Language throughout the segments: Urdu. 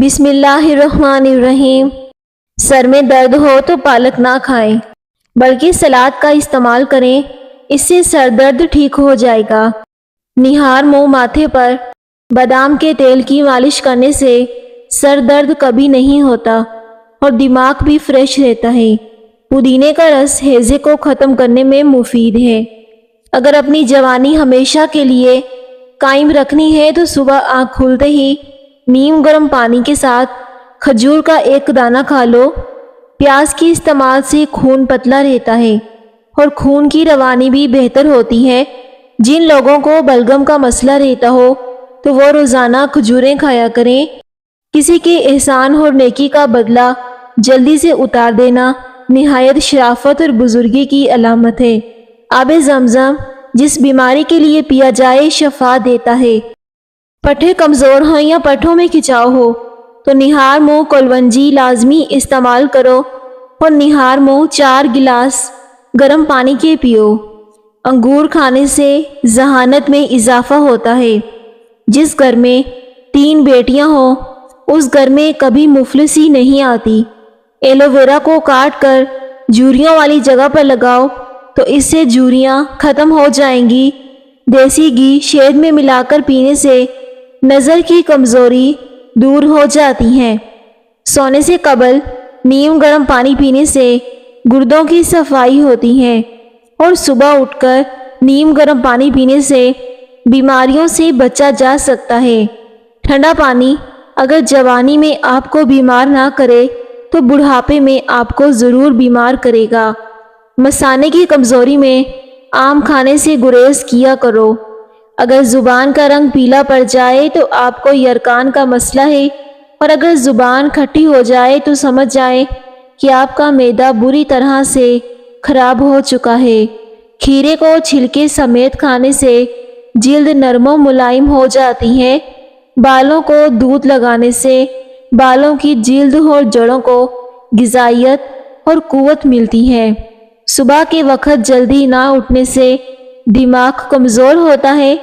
بسم اللہ الرحمن الرحیم۔ سر میں درد ہو تو پالک نہ کھائیں بلکہ سلاد کا استعمال کریں، اس سے سر درد ٹھیک ہو جائے گا۔ نہار منہ ماتھے پر بادام کے تیل کی مالش کرنے سے سر درد کبھی نہیں ہوتا اور دماغ بھی فریش رہتا ہے۔ پودینے کا رس ہیضے کو ختم کرنے میں مفید ہے۔ اگر اپنی جوانی ہمیشہ کے لیے قائم رکھنی ہے تو صبح آنکھ کھلتے ہی نیم گرم پانی کے ساتھ کھجور کا ایک دانہ کھا لو۔ پیاز کے استعمال سے خون پتلا رہتا ہے اور خون کی روانی بھی بہتر ہوتی ہے۔ جن لوگوں کو بلغم کا مسئلہ رہتا ہو تو وہ روزانہ کھجوریں کھایا کریں۔ کسی کے احسان اور نیکی کا بدلہ جلدی سے اتار دینا نہایت شرافت اور بزرگی کی علامت ہے۔ آب زمزم جس بیماری کے لیے پیا جائے شفا دیتا ہے۔ پٹھے کمزور ہوں یا پٹھوں میں کھچاؤ ہو تو نہار منہ کلونجی لازمی استعمال کرو اور نہار منہ 4 گلاس گرم پانی کے پیو۔ انگور کھانے سے ذہانت میں اضافہ ہوتا ہے۔ جس گھر میں 3 بیٹیاں ہوں اس گھر میں کبھی مفلسی نہیں آتی۔ ایلو ویرا کو کاٹ کر جھریوں والی جگہ پر لگاؤ تو اس سے جھریاں ختم ہو جائیں گی۔ دیسی گھی شہد میں ملا کر پینے سے نظر کی کمزوری دور ہو جاتی ہے۔ سونے سے قبل نیم گرم پانی پینے سے گردوں کی صفائی ہوتی ہے اور صبح اٹھ کر نیم گرم پانی پینے سے بیماریوں سے بچا جا سکتا ہے۔ ٹھنڈا پانی اگر جوانی میں آپ کو بیمار نہ کرے تو بڑھاپے میں آپ کو ضرور بیمار کرے گا۔ مثانے کی کمزوری میں آم کھانے سے گریز کیا کرو۔ اگر زبان کا رنگ پیلا پڑ جائے تو آپ کو یرکان کا مسئلہ ہے اور اگر زبان کھٹی ہو جائے تو سمجھ جائیں کہ آپ کا معدہ بری طرح سے خراب ہو چکا ہے۔ کھیرے کو چھلکے سمیت کھانے سے جلد نرم و ملائم ہو جاتی ہے۔ بالوں کو دودھ لگانے سے بالوں کی جلد اور جڑوں کو غذائیت اور قوت ملتی ہے۔ صبح کے وقت جلدی نہ اٹھنے سے دماغ کمزور ہوتا ہے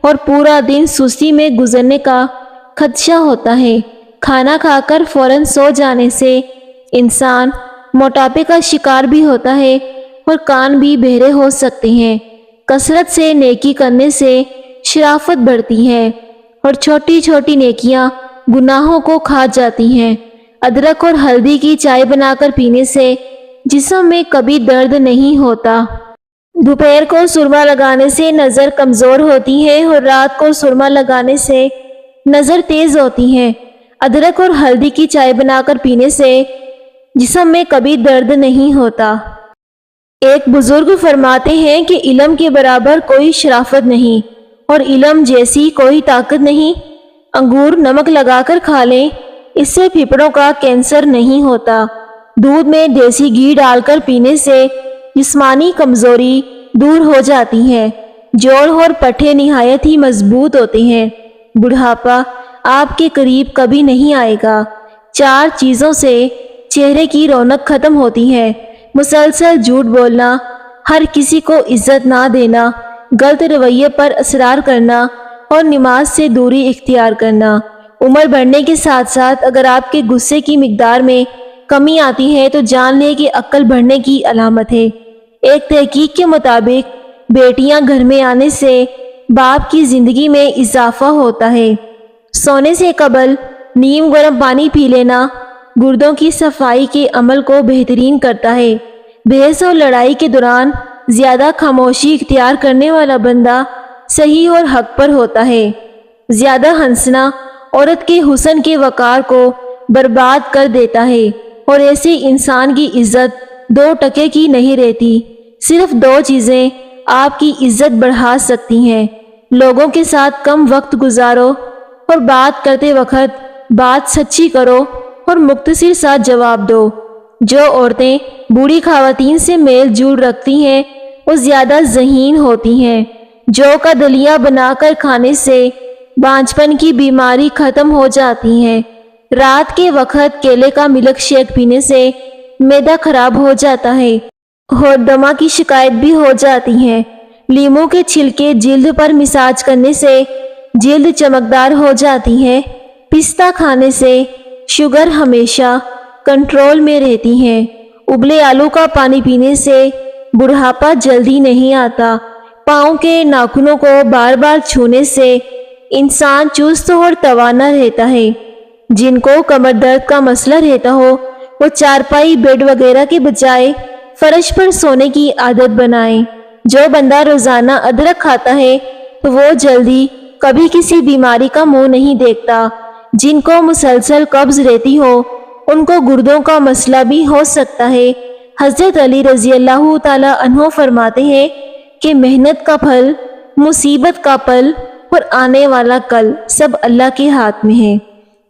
اور پورا دن سستی میں گزرنے کا خدشہ ہوتا ہے۔ کھانا کھا کر فوراً سو جانے سے انسان موٹاپے کا شکار بھی ہوتا ہے اور کان بھی بہرے ہو سکتے ہیں۔ کثرت سے نیکی کرنے سے شرافت بڑھتی ہے اور چھوٹی چھوٹی نیکیاں گناہوں کو کھا جاتی ہیں۔ ادرک اور ہلدی کی چائے بنا کر پینے سے جسم میں کبھی درد نہیں ہوتا۔ دوپہر کو سرما لگانے سے نظر کمزور ہوتی ہے اور رات کو سرما لگانے سے نظر تیز ہوتی ہے۔ ادرک اور ہلدی کی چائے بنا کر پینے سے جسم میں کبھی درد نہیں ہوتا۔ ایک بزرگ فرماتے ہیں کہ علم کے برابر کوئی شرافت نہیں اور علم جیسی کوئی طاقت نہیں۔ انگور نمک لگا کر کھا لیں، اس سے پھیپھڑوں کا کینسر نہیں ہوتا۔ دودھ میں دیسی گھی ڈال کر پینے سے جسمانی کمزوری دور ہو جاتی ہے۔ جوڑ اور پٹھے نہایت ہی مضبوط ہوتے ہیں۔ بڑھاپا آپ کے قریب کبھی نہیں آئے گا۔ 4 چیزوں سے چہرے کی رونق ختم ہوتی ہے: مسلسل جھوٹ بولنا، ہر کسی کو عزت نہ دینا، غلط رویے پر اصرار کرنا اور نماز سے دوری اختیار کرنا۔ عمر بڑھنے کے ساتھ ساتھ اگر آپ کے غصے کی مقدار میں کمی آتی ہے تو جان لیں کہ عقل بڑھنے کی علامت ہے۔ ایک تحقیق کے مطابق بیٹیاں گھر میں آنے سے باپ کی زندگی میں اضافہ ہوتا ہے۔ سونے سے قبل نیم گرم پانی پی لینا گردوں کی صفائی کے عمل کو بہترین کرتا ہے۔ بحث و لڑائی کے دوران زیادہ خاموشی اختیار کرنے والا بندہ صحیح اور حق پر ہوتا ہے۔ زیادہ ہنسنا عورت کے حسن کے وقار کو برباد کر دیتا ہے اور ایسے انسان کی عزت 2 ٹکے کی نہیں رہتی۔ صرف 2 چیزیں آپ کی عزت بڑھا سکتی ہیں: لوگوں کے ساتھ کم وقت گزارو اور بات کرتے وقت بات سچی کرو اور مختصر سا جواب دو۔ جو عورتیں بوڑھی خواتین سے میل جول رکھتی ہیں وہ زیادہ ذہین ہوتی ہیں۔ جو کا دلیا بنا کر کھانے سے بانجھپن کی بیماری ختم ہو جاتی ہے۔ رات کے وقت کیلے کا ملک شیک پینے سے معدہ خراب ہو جاتا ہے اور دمہ کی شکایت بھی ہو جاتی ہے۔ لیموں کے چھلکے جلد پر مساج کرنے سے جلد چمکدار ہو جاتی ہے۔ پستہ کھانے سے شوگر ہمیشہ کنٹرول میں رہتی ہے۔ ابلے آلو کا پانی پینے سے بڑھاپا جلدی نہیں آتا۔ پاؤں کے ناخنوں کو بار بار چھونے سے انسان چست اور توانا رہتا ہے۔ جن کو کمر درد کا مسئلہ رہتا ہو وہ چارپائی بیڈ وغیرہ کے بجائے فرش پر سونے کی عادت بنائیں۔ جو بندہ روزانہ ادرک کھاتا ہے تو وہ جلدی کبھی کسی بیماری کا منہ نہیں دیکھتا۔ جن کو مسلسل قبض رہتی ہو ان کو گردوں کا مسئلہ بھی ہو سکتا ہے۔ حضرت علی رضی اللہ تعالی عنہ فرماتے ہیں کہ محنت کا پھل، مصیبت کا پل اور آنے والا کل سب اللہ کے ہاتھ میں ہے۔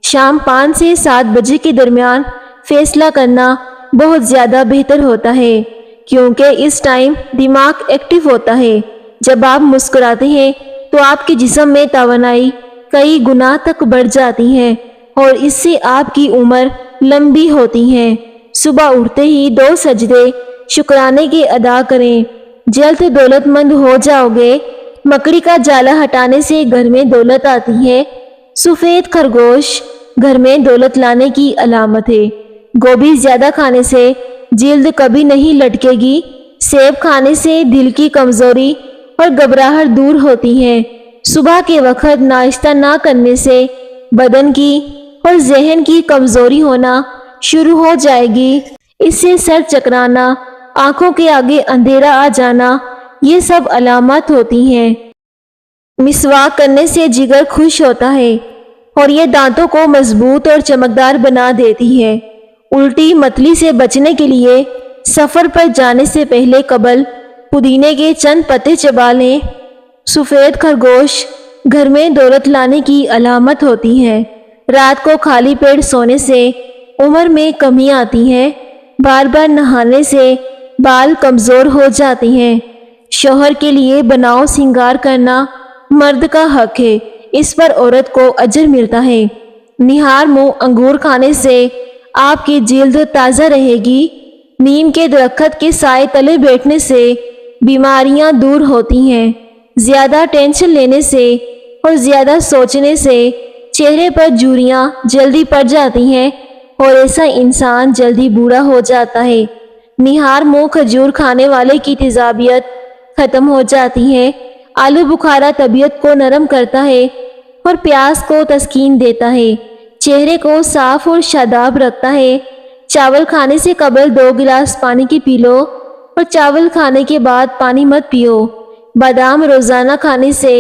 شام 5 سے 7 بجے کے درمیان فیصلہ کرنا بہت زیادہ بہتر ہوتا ہے، کیونکہ اس ٹائم دماغ ایکٹیو ہوتا ہے۔ جب آپ مسکراتے ہیں تو آپ کے جسم میں توانائی کئی گنا تک بڑھ جاتی ہے اور اس سے آپ کی عمر لمبی ہوتی ہے۔ صبح اٹھتے ہی 2 سجدے شکرانے کے ادا کریں، جلد دولت مند ہو جاؤ گے۔ مکڑی کا جالا ہٹانے سے گھر میں دولت آتی ہے۔ سفید خرگوش گھر میں دولت لانے کی علامت ہے۔ گوبھی زیادہ کھانے سے جلد کبھی نہیں لٹکے گی۔ سیب کھانے سے دل کی کمزوری اور گھبراہٹ دور ہوتی ہے۔ صبح کے وقت ناشتہ نہ کرنے سے بدن کی اور ذہن کی کمزوری ہونا شروع ہو جائے گی۔ اس سے سر چکرانا، آنکھوں کے آگے اندھیرا آ جانا، یہ سب علامات ہوتی ہیں۔ مسواک کرنے سے جگر خوش ہوتا ہے اور یہ دانتوں کو مضبوط اور چمکدار بنا دیتی ہے۔ الٹی متلی سے بچنے کے لیے سفر پر جانے سے پہلے قبل پودینے کے چند پتے چبا لیں۔ سفید خرگوش گھر میں دولت لانے کی علامت ہوتی ہے۔ رات کو خالی پیٹ سونے سے عمر میں کمی آتی ہے۔ بار بار نہانے سے بال کمزور ہو جاتے ہیں۔ شوہر کے لیے بناؤ سنگار کرنا مرد کا حق ہے، اس پر عورت کو اجر ملتا ہے۔ نہار منہ انگور کھانے سے آپ کی جلد تازہ رہے گی۔ نیم کے درخت کے سائے تلے بیٹھنے سے بیماریاں دور ہوتی ہیں۔ زیادہ ٹینشن لینے سے اور زیادہ سوچنے سے چہرے پر جھریاں جلدی پڑ جاتی ہیں اور ایسا انسان جلدی بوڑھا ہو جاتا ہے۔ نہار منہ کھجور کھانے والے کی تیزابیت ختم ہو جاتی ہے۔ آلو بخارا طبیعت کو نرم کرتا ہے اور پیاس کو تسکین دیتا ہے۔ چہرے کو صاف اور شاداب رکھتا ہے۔ چاول کھانے سے قبل 2 گلاس پانی کی پی لو اور چاول کھانے کے بعد پانی مت پیو۔ بادام روزانہ کھانے سے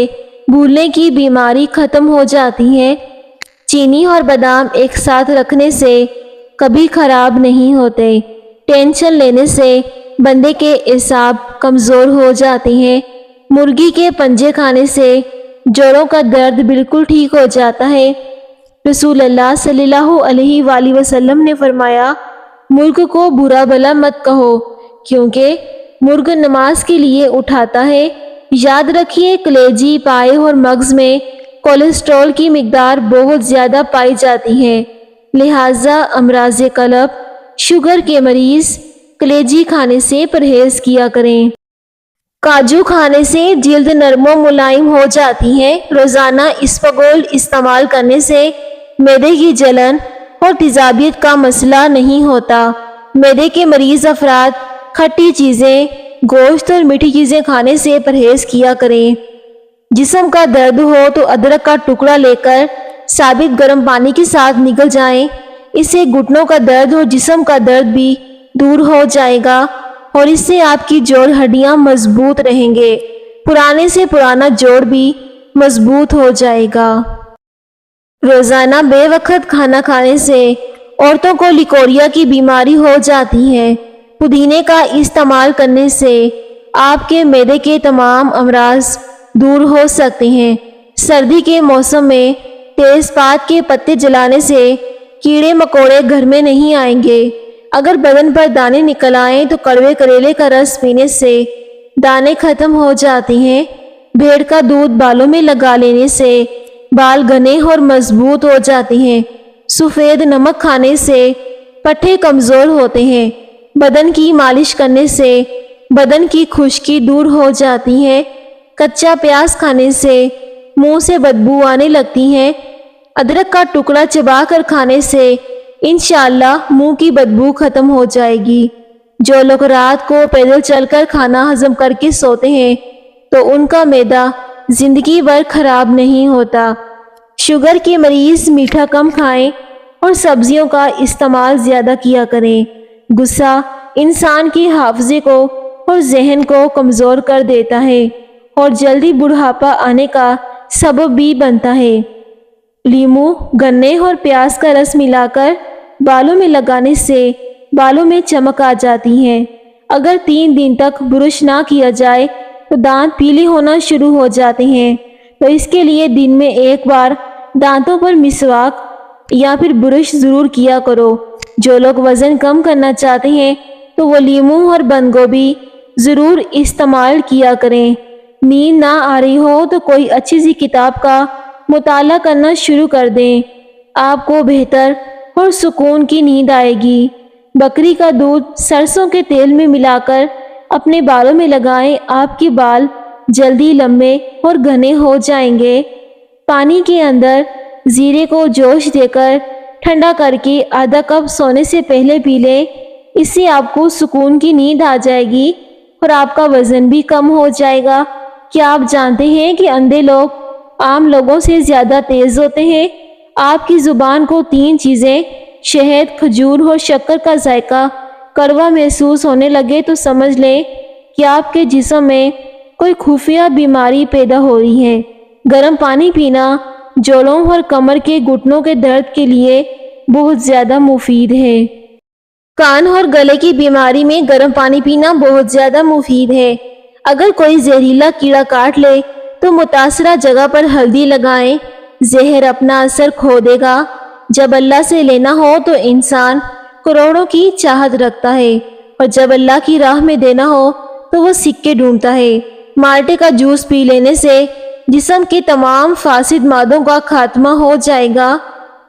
بھولنے کی بیماری ختم ہو جاتی ہے۔ چینی اور بادام ایک ساتھ رکھنے سے کبھی خراب نہیں ہوتے۔ ٹینشن لینے سے بندے کے اعصاب کمزور ہو جاتے ہیں۔ مرغی کے پنجے کھانے سے جوڑوں کا درد بالکل ٹھیک ہو جاتا ہے۔ رسول اللہ صلی اللہ علیہ وآلہ وسلم نے فرمایا، مرغ کو برا بھلا مت کہو، کیونکہ مرغ نماز کے لیے اٹھاتا ہے۔ یاد رکھیے، کلیجی، پائے اور مغز میں کولیسٹرول کی مقدار بہت زیادہ پائی جاتی ہے، لہٰذا امراض قلب، شوگر کے مریض کلیجی کھانے سے پرہیز کیا کریں۔ کاجو کھانے سے جلد نرم و ملائم ہو جاتی ہے۔ روزانہ اسپغول استعمال کرنے سے معدے کی جلن اور تیزابیت کا مسئلہ نہیں ہوتا۔ معدے کے مریض افراد کھٹی چیزیں، گوشت اور میٹھی چیزیں کھانے سے پرہیز کیا کریں۔ جسم کا درد ہو تو ادرک کا ٹکڑا لے کر ثابت گرم پانی کے ساتھ نگل جائیں۔ اس سے گھٹنوں کا درد اور جسم کا درد بھی دور ہو جائے گا اور اس سے آپ کی جوڑ ہڈیاں مضبوط رہیں گے۔ پرانے سے پرانا جوڑ بھی مضبوط ہو جائے گا۔ روزانہ بے وقت کھانا کھانے سے عورتوں کو لیکوریا کی بیماری ہو جاتی ہے۔ پودینے کا استعمال کرنے سے آپ کے معدے کے تمام امراض دور ہو سکتے ہیں۔ سردی کے موسم میں تیز پات کے پتے جلانے سے کیڑے مکوڑے گھر میں نہیں آئیں گے۔ اگر بدن پر دانے نکل آئیں تو کڑوے کریلے کا رس پینے سے دانے ختم ہو جاتے ہیں۔ بھیڑ کا دودھ بالوں میں لگا لینے سے بال گھنے اور مضبوط ہو جاتے ہیں۔ سفید نمک کھانے سے پٹھے کمزور ہوتے ہیں۔ بدن کی مالش کرنے سے بدن کی خشکی دور ہو جاتی ہے۔ کچا پیاز کھانے سے منہ سے بدبو آنے لگتی ہے۔ ادرک کا ٹکڑا چبا کر کھانے سے انشاءاللہ منہ کی بدبو ختم ہو جائے گی۔ جو لوگ رات کو پیدل چل کر کھانا ہضم کر کے سوتے ہیں تو ان کا معدہ زندگی بھر خراب نہیں ہوتا۔ شوگر کے مریض میٹھا کم کھائیں اور سبزیوں کا استعمال زیادہ کیا کریں۔ غصہ انسان کے حافظے کو اور ذہن کو کمزور کر دیتا ہے اور جلدی بڑھاپا آنے کا سبب بھی بنتا ہے۔ لیموں، گنے اور پیاز کا رس ملا کر بالوں میں لگانے سے بالوں میں چمک آ جاتی ہے۔ اگر 3 دن تک برش نہ کیا جائے تو دانت پیلے ہونا شروع ہو جاتے ہیں، تو اس کے لیے دن میں ایک بار دانتوں پر مسواک یا پھر برش ضرور کیا کرو۔ جو لوگ وزن کم کرنا چاہتے ہیں تو وہ لیموں اور بند گوبھی ضرور استعمال کیا کریں۔ نیند نہ آ رہی ہو تو کوئی اچھی سی کتاب کا مطالعہ کرنا شروع کر دیں، آپ کو بہتر اور سکون کی نیند آئے گی۔ بکری کا دودھ سرسوں کے تیل میں ملا کر اپنے بالوں میں لگائیں، آپ کے بال جلدی لمبے اور گھنے ہو جائیں گے۔ پانی کے اندر زیرے کو جوش دے کر ٹھنڈا کر کے آدھا کپ سونے سے پہلے پی لیں، اس سے آپ کو سکون کی نیند آ جائے گی اور آپ کا وزن بھی کم ہو جائے گا۔ کیا آپ جانتے ہیں کہ اندھے لوگ عام لوگوں سے زیادہ تیز ہوتے ہیں؟ آپ کی زبان کو 3 چیزیں شہد، کھجور اور شکر کا ذائقہ کڑوا محسوس ہونے لگے تو سمجھ لیں کہ آپ کے جسم میں کوئی خفیہ بیماری پیدا ہو رہی ہے۔ گرم پانی پینا جوڑوں اور کمر کے گھٹنوں کے درد کے لیے بہت زیادہ مفید ہے۔ کان اور گلے کی بیماری میں گرم پانی پینا بہت زیادہ مفید ہے۔ اگر کوئی زہریلا کیڑا کاٹ لے تو متاثرہ جگہ پر ہلدی لگائیں، زہر اپنا اثر کھو دے گا۔ جب اللہ سے لینا ہو تو انسان کروڑوں کی چاہت رکھتا ہے اور جب اللہ کی راہ میں دینا ہو تو وہ سکے ڈھونڈتا ہے۔ مالٹے کا جوس پی لینے سے جسم کے تمام فاسد مادوں کا خاتمہ ہو جائے گا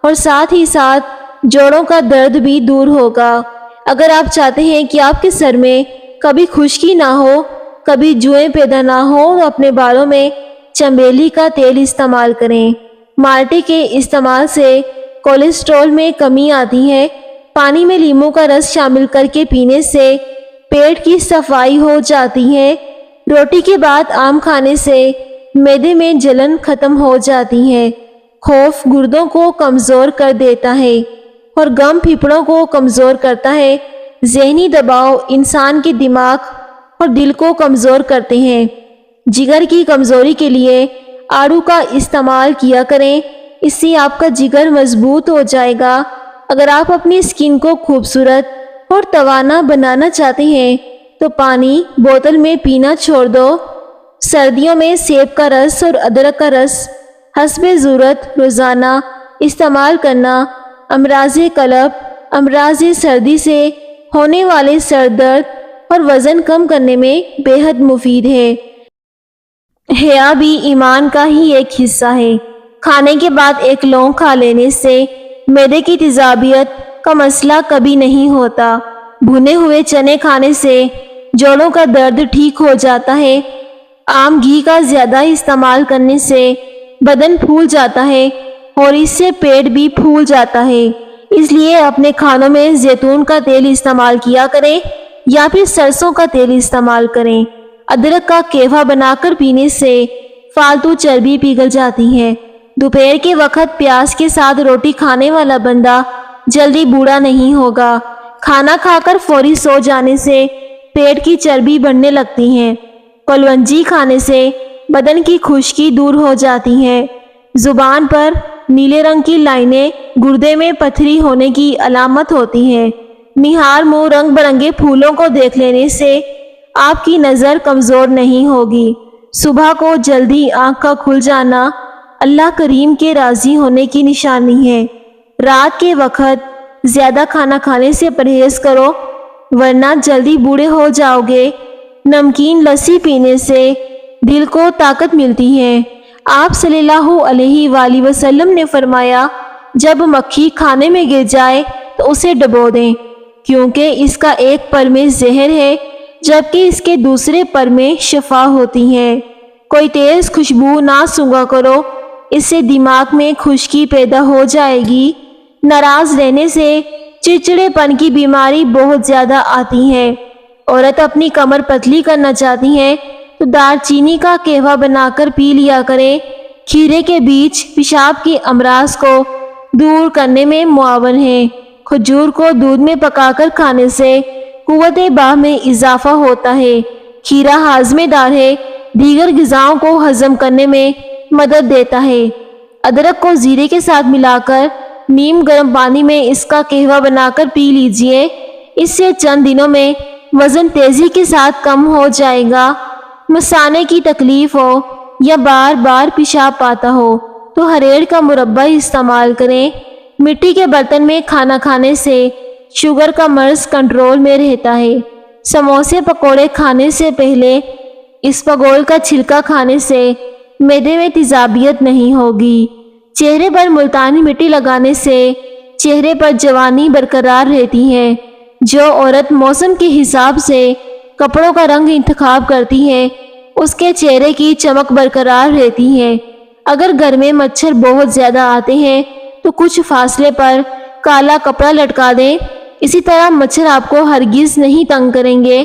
اور ساتھ ہی ساتھ جوڑوں کا درد بھی دور ہوگا۔ اگر آپ چاہتے ہیں کہ آپ کے سر میں کبھی خشکی نہ ہو، کبھی جوئیں پیدا نہ ہو تو اپنے بالوں میں چنبیلی کا تیل استعمال کریں۔ مالٹے کے استعمال سے کولیسٹرول میں کمی آتی ہے۔ پانی میں لیموں کا رس شامل کر کے پینے سے پیٹ کی صفائی ہو جاتی ہے۔ روٹی کے بعد آم کھانے سے معدے میں جلن ختم ہو جاتی ہے۔ خوف گردوں کو کمزور کر دیتا ہے اور غم پھیپھڑوں کو کمزور کرتا ہے۔ ذہنی دباؤ انسان کے دماغ اور دل کو کمزور کرتے ہیں۔ جگر کی کمزوری کے لیے آڑو کا استعمال کیا کریں، اس سے آپ کا جگر مضبوط ہو جائے گا۔ اگر آپ اپنی اسکن کو خوبصورت اور توانا بنانا چاہتے ہیں تو پانی بوتل میں پینا چھوڑ دو۔ سردیوں میں سیب کا رس اور ادرک کا رس حسب ضرورت روزانہ استعمال کرنا امراض قلب، امراض سردی سے ہونے والے سر درد اور وزن کم کرنے میں بے حد مفید ہے۔ حیا بھی ایمان کا ہی ایک حصہ ہے۔ کھانے کے بعد ایک لونگ کھا لینے سے معدے کی تیزابیت کا مسئلہ کبھی نہیں ہوتا۔ بھنے ہوئے چنے کھانے سے جوڑوں کا درد ٹھیک ہو جاتا ہے۔ عام گھی کا زیادہ استعمال کرنے سے بدن پھول جاتا ہے اور اس سے پیٹ بھی پھول جاتا ہے، اس لیے اپنے کھانوں میں زیتون کا تیل استعمال کیا کریں یا پھر سرسوں کا تیل استعمال کریں۔ ادرک کا قہوہ بنا کر پینے سے فالتو چربی پگھل جاتی ہے۔ دوپہر کے وقت پیاز کے ساتھ روٹی کھانے والا بندہ جلدی بوڑھا نہیں ہوگا۔ کھانا کھا کر فوری سو جانے سے پیٹ کی چربی بڑھنے لگتی ہے۔ کلونجی کھانے سے بدن کی خشکی دور ہو جاتی ہے۔ زبان پر نیلے رنگ کی لائنیں گردے میں پتھری ہونے کی علامت ہوتی ہیں۔ نہار منہ رنگ برنگے پھولوں کو دیکھ لینے سے آپ کی نظر کمزور نہیں ہوگی۔ صبح کو جلدی آنکھ کا کھل جانا اللہ کریم کے راضی ہونے کی نشانی ہے۔ رات کے وقت زیادہ کھانا کھانے سے پرہیز کرو ورنہ جلدی بوڑھے ہو جاؤ گے۔ نمکین لسی پینے سے دل کو طاقت ملتی ہے۔ آپ صلی اللہ علیہ وآلہ وسلم نے فرمایا، جب مکھی کھانے میں گر جائے تو اسے ڈبو دیں، کیونکہ اس کا ایک پر میں زہر ہے جبکہ اس کے دوسرے پر میں شفا ہوتی ہے۔ کوئی تیز خوشبو نہ سونگھا کرو، اس سے دماغ میں خشکی پیدا ہو جائے گی۔ ناراض رہنے سے چڑچڑے پن کی بیماری بہت زیادہ آتی ہے۔ عورت اپنی کمر پتلی کرنا چاہتی ہے تو دار چینی کا قہوہ بنا کر پی لیا کرے۔ کھیرے کے بیج پیشاب کی امراض کو دور کرنے میں معاون ہے۔ کھجور کو دودھ میں پکا کر کھانے سے قوت باہ میں اضافہ ہوتا ہے۔ کھیرا ہاضمے دار ہے، دیگر غذاؤں کو ہضم کرنے میں مدد دیتا ہے۔ ادرک کو زیرے کے ساتھ ملا کر نیم گرم پانی میں اس کا قہوہ بنا کر پی لیجئے۔ اس سے چند دنوں میں وزن تیزی کے ساتھ کم ہو جائے گا۔ مثانے کی تکلیف ہو یا بار بار پیشاب پاتا ہو تو ہریڑ کا مربع استعمال کریں۔ مٹی کے برتن میں کھانا کھانے سے شوگر کا مرض کنٹرول میں رہتا ہے۔ سموسے پکوڑے کھانے سے پہلے اسپاگول کا چھلکا کھانے سے معدے میں تیزابیت نہیں ہوگی۔ چہرے پر ملتانی مٹی لگانے سے چہرے پر جوانی برقرار رہتی ہے۔ جو عورت موسم کے حساب سے کپڑوں کا رنگ انتخاب کرتی ہے اس کے چہرے کی چمک برقرار رہتی ہے۔ اگر گھر میں مچھر بہت زیادہ آتے ہیں تو کچھ فاصلے پر کالا کپڑا لٹکا دیں۔ اسی طرح مچھر آپ کو ہرگز نہیں تنگ کریں گے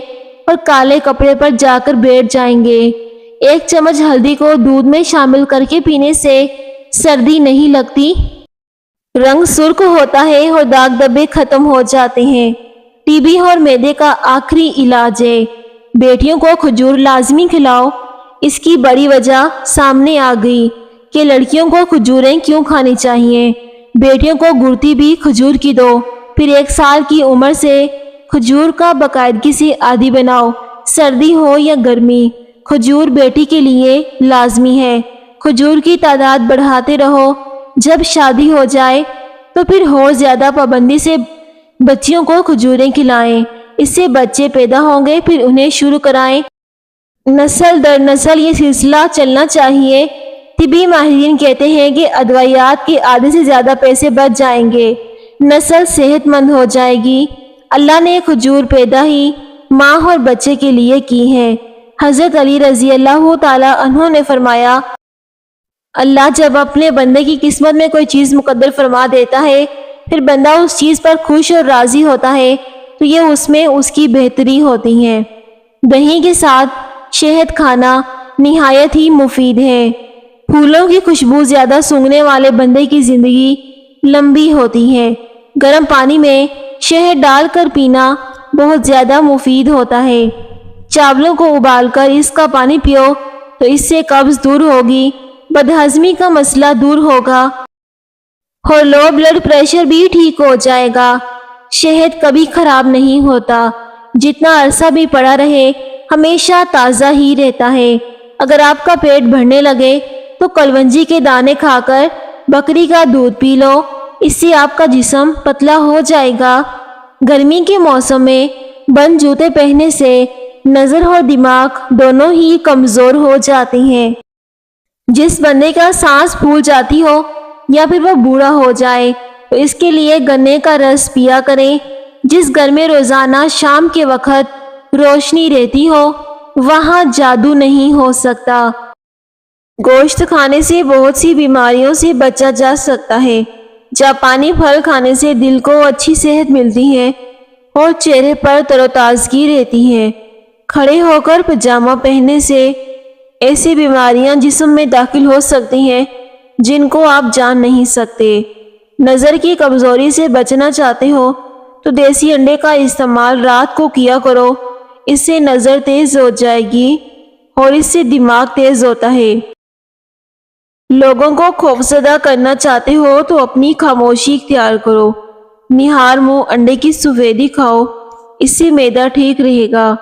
اور کالے کپڑے پر جا کر بیٹھ جائیں گے۔ 1 چمچ ہلدی کو دودھ میں شامل کر کے پینے سے سردی نہیں لگتی، رنگ سرخ ہوتا ہے اور داغ دھبے ختم ہو جاتے ہیں۔ ٹی بی اور معدے کا آخری علاج ہے۔ بیٹیوں کو کھجور لازمی کھلاؤ۔ اس کی بڑی وجہ سامنے آ گئی کہ لڑکیوں کو کھجوریں کیوں کھانی چاہیے۔ بیٹیوں کو گڑتی بھی کھجور کی دو، پھر 1 سال کی عمر سے کھجور کا باقاعدگی سے عادی بناؤ۔ سردی ہو یا گرمی، کھجور بیٹی کے لیے لازمی ہے۔ کھجور کی تعداد بڑھاتے رہو۔ جب شادی ہو جائے تو پھر اور زیادہ پابندی سے بچیوں کو کھجوریں کھلائیں۔ اس سے بچے پیدا ہوں گے، پھر انہیں شروع کرائیں۔ نسل در نسل یہ سلسلہ چلنا چاہیے۔ طبی ماہرین کہتے ہیں کہ ادویات کے آدھے سے زیادہ پیسے بچ جائیں گے، نسل صحت مند ہو جائے گی۔ اللہ نے کھجور پیدا ہی ماں اور بچے کے لیے کی ہے۔ حضرت علی رضی اللہ تعالیٰ عنہ نے فرمایا، اللہ جب اپنے بندے کی قسمت میں کوئی چیز مقدر فرما دیتا ہے پھر بندہ اس چیز پر خوش اور راضی ہوتا ہے تو یہ اس میں اس کی بہتری ہوتی ہے۔ دہی کے ساتھ شہد کھانا نہایت ہی مفید ہے۔ پھولوں کی خوشبو زیادہ سونگھنے والے بندے کی زندگی لمبی ہوتی ہے۔ گرم پانی میں شہد ڈال کر پینا بہت زیادہ مفید ہوتا ہے۔ چاولوں کو ابال کر اس کا پانی پیو تو اس سے قبض دور ہوگی، بدہضمی کا مسئلہ دور ہوگا اور لو بلڈ پریشر بھی ٹھیک ہو جائے گا۔ شہد کبھی خراب نہیں ہوتا، جتنا عرصہ بھی پڑا رہے ہمیشہ تازہ ہی رہتا ہے۔ اگر آپ کا پیٹ بھرنے لگے تو کلونجی کے دانے کھا کر بکری کا دودھ پی لو، اس سے آپ کا جسم پتلا ہو جائے گا۔ گرمی کے موسم میں بند جوتے پہننے سے نظر اور دماغ دونوں ہی کمزور ہو جاتے ہیں۔ جس بندے کا سانس پھول جاتی ہو یا پھر وہ بوڑھا ہو جائے تو اس کے لیے گنے کا رس پیا کریں۔ جس گھر میں روزانہ شام کے وقت روشنی رہتی ہو وہاں جادو نہیں ہو سکتا۔ گوشت کھانے سے بہت سی بیماریوں سے بچا جا سکتا ہے۔ جاپانی پھل کھانے سے دل کو اچھی صحت ملتی ہے اور چہرے پر تر و تازگی رہتی ہے۔ کھڑے ہو کر پجامہ پہننے سے ایسی بیماریاں جسم میں داخل ہو سکتی ہیں جن کو آپ جان نہیں سکتے۔ نظر کی کمزوری سے بچنا چاہتے ہو تو دیسی انڈے کا استعمال رات کو کیا کرو، اس سے نظر تیز ہو جائے گی اور اس سے دماغ تیز ہوتا ہے۔ لوگوں کو خوفزدہ کرنا چاہتے ہو تو اپنی خاموشی اختیار کرو۔ نہار منہ انڈے کی سفیدی کھاؤ، اس سے معدہ ٹھیک رہے گا۔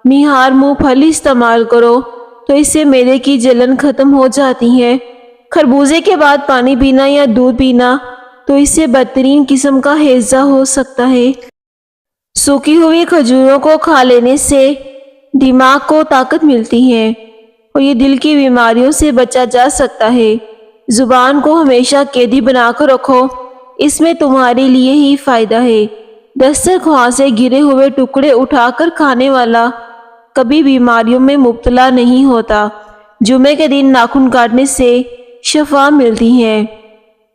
نہار منہ پھل استعمال کرو تو اس سے معدے کی جلن ختم ہو جاتی ہے۔ خربوزے کے بعد پانی پینا یا دودھ پینا تو اس سے بدترین قسم کا ہیضہ ہو سکتا ہے۔ سوکھی ہوئی کھجوروں کو کھا لینے سے دماغ کو طاقت ملتی ہے اور یہ دل کی بیماریوں سے بچا جا سکتا ہے۔ زبان کو ہمیشہ قیدی بنا کر رکھو، اس میں تمہارے لیے ہی فائدہ ہے۔ دسترخوان سے گرے ہوئے ٹکڑے اٹھا کر کھانے والا کبھی بیماریوں میں مبتلا نہیں ہوتا۔ جمعے کے دن ناخن کاٹنے سے شفا ملتی ہے۔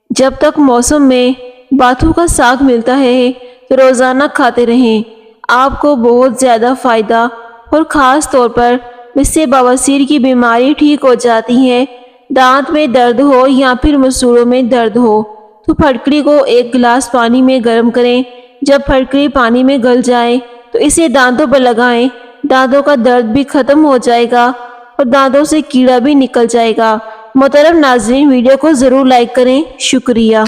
جب تک موسم میں باتوں کا ساگ ملتا ہے تو روزانہ کھاتے رہیں، آپ کو بہت زیادہ فائدہ اور خاص طور پر اس سے بواسیر کی بیماری ٹھیک ہو جاتی ہے۔ دانت میں درد ہو یا پھر مسوڑوں میں درد ہو تو پھٹکری کو 1 گلاس پانی میں گرم کریں، جب پھٹکری پانی میں گل جائے تو اسے دانتوں پر لگائیں، دانتوں کا درد بھی ختم ہو جائے گا اور دانتوں سے کیڑا بھی نکل جائے گا۔ محترم ناظرین، ویڈیو کو ضرور لائک کریں، شکریہ۔